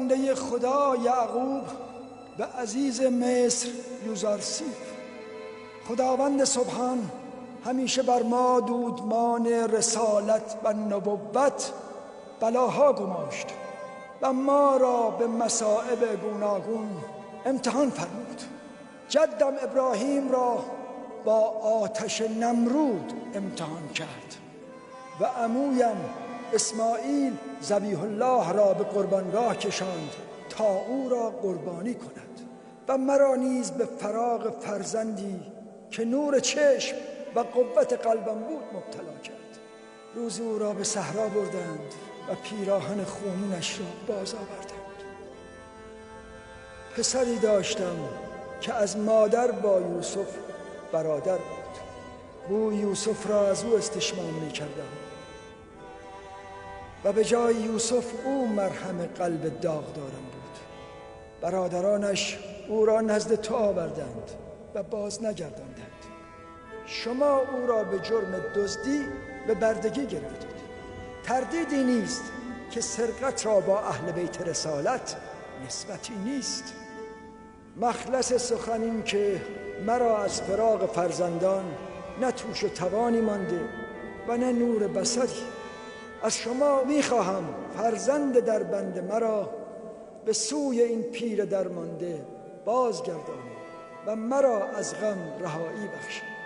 بنده خدا یعقوب به عزیز مصر یوزارسیب. خداوند سبحان همیشه بر ما دودمان رسالت و نبوت بلاها گماشت و ما را به مصائب گوناگون امتحان فرمود. جدم ابراهیم را با آتش نمرود امتحان کرد و عمویم اسماعیل ذبیح الله را به قربانگاه کشاند تا او را قربانی کند و مرا نیز به فراق فرزندی که نور چشم و قوت قلبم بود مبتلا کرد. روزی او را به صحرا بردند و پیراهن خونینش را باز آوردند. پسری داشتم که از مادر با یوسف برادر بود. او یوسف را از او استشمام می کردم و به جای یوسف او مرهم قلب داغدارم بود. برادرانش او را نزد تو آوردند و باز نگرداندند. شما او را به جرم دزدی به بردگی گرفتید. تردیدی نیست که سرقت را با اهل بیت رسالت نسبتی نیست. مخلص سخن این که مرا از فراق فرزندان نه توش و توانی مانده و نه نور بصری. از شما میخواهم فرزند در بند مرا به سوی این پیر درمانده بازگردانید و مرا از غم رهایی بخشید.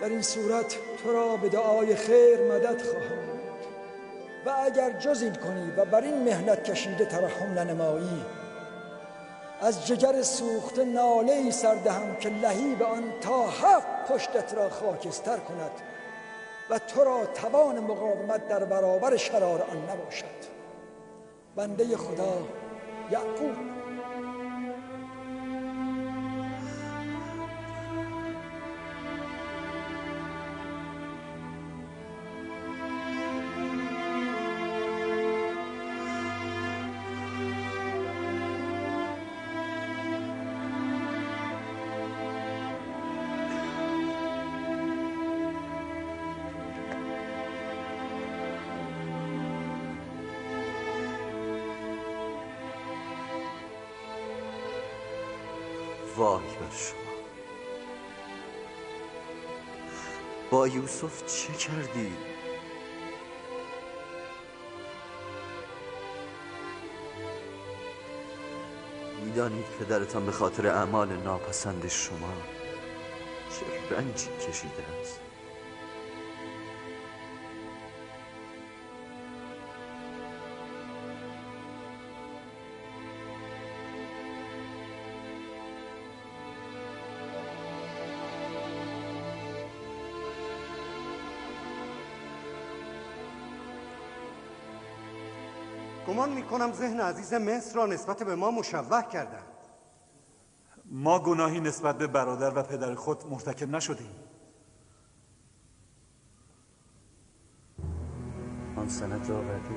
در این صورت تو را به دعای خیر مدد خواهم بود و اگر جز این کنی و بر این مهنت کشیده ترحم ننمایی، از جگر سوخته ناله‌ای سردهم که لهیب آن تا 7 پشتت را خاکستر کند و تو را توان مقاومت در برابر شرار آن نباشد. بنده خدا یعقوب. وای بر شما، با یوسف چه کردی؟ میدانید پدرتان به خاطر اعمال ناپسند شما چه رنجی کشیده است. گمان میکنم ذهن عزیز مصر را نسبت به ما مشوه کردند. ما گناهی نسبت به برادر و پدر خود مرتکب نشدیم. آن سند را آوردی؟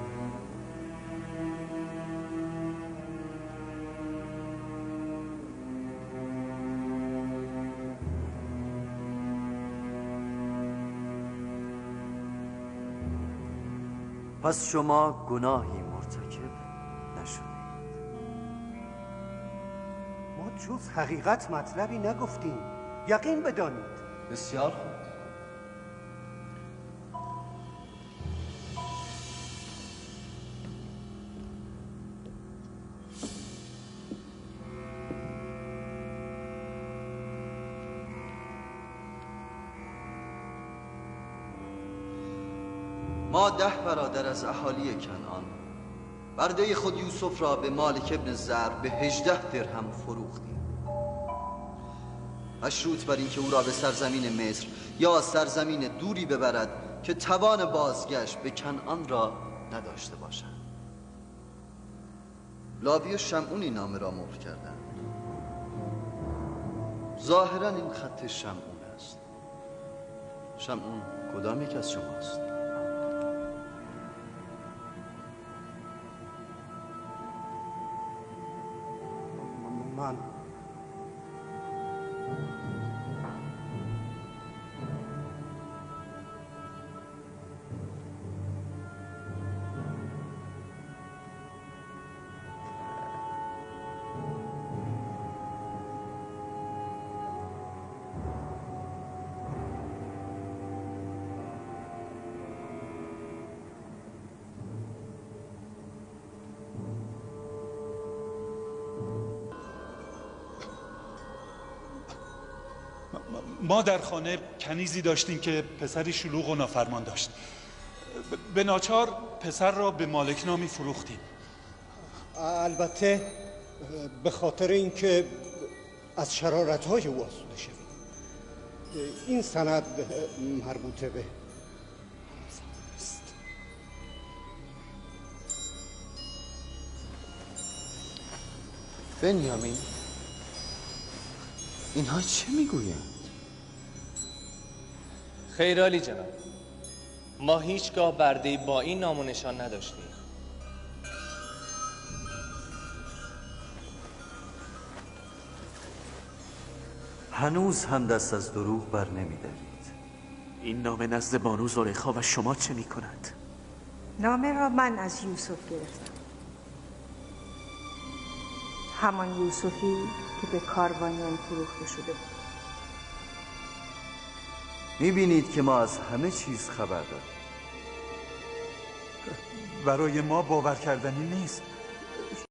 پس شما گناهی مرتکب نشدید. ما جز حقیقت مطلبی نگفتیم. یقین بدانید. بسیار خوب. ما 10 برادر از اهالی کنعان برده خود یوسف را به مالک ابن زر به 18 درهم فروختیم. مشروط بر این که او را به سرزمین مصر یا سرزمین دوری ببرد که توان بازگشت به کنعان را نداشته باشد. لاوی و شمعون این نامه را مهر کردند. ظاهرا این خط شمعون است. شمعون کدام یک از شماست؟ من ما در خانه کنیزی داشتیم که پسری شلوغ و نافرمان داشت. به ناچار پسر را به مالکنامی فروختیم. البته به خاطر اینکه از شرارت‌های او آسوده شویم. این سند مربوطه به است. بنیامین، اینها چه میگویند؟ خیر عالی جناب، ما هیچگاه برده‌ای با این نام و نشان نداشتیم. هنوز هم دست از دروغ بر نمی‌دارید. این نامه نزد بانو زلیخا و شما چه می کند؟ نامه را من از یوسف گرفتم، همان یوسفی که به کاروانیان فروخته شده بود. می‌بینید که ما از همه چیز خبر داریم. برای ما باور کردنی نیست.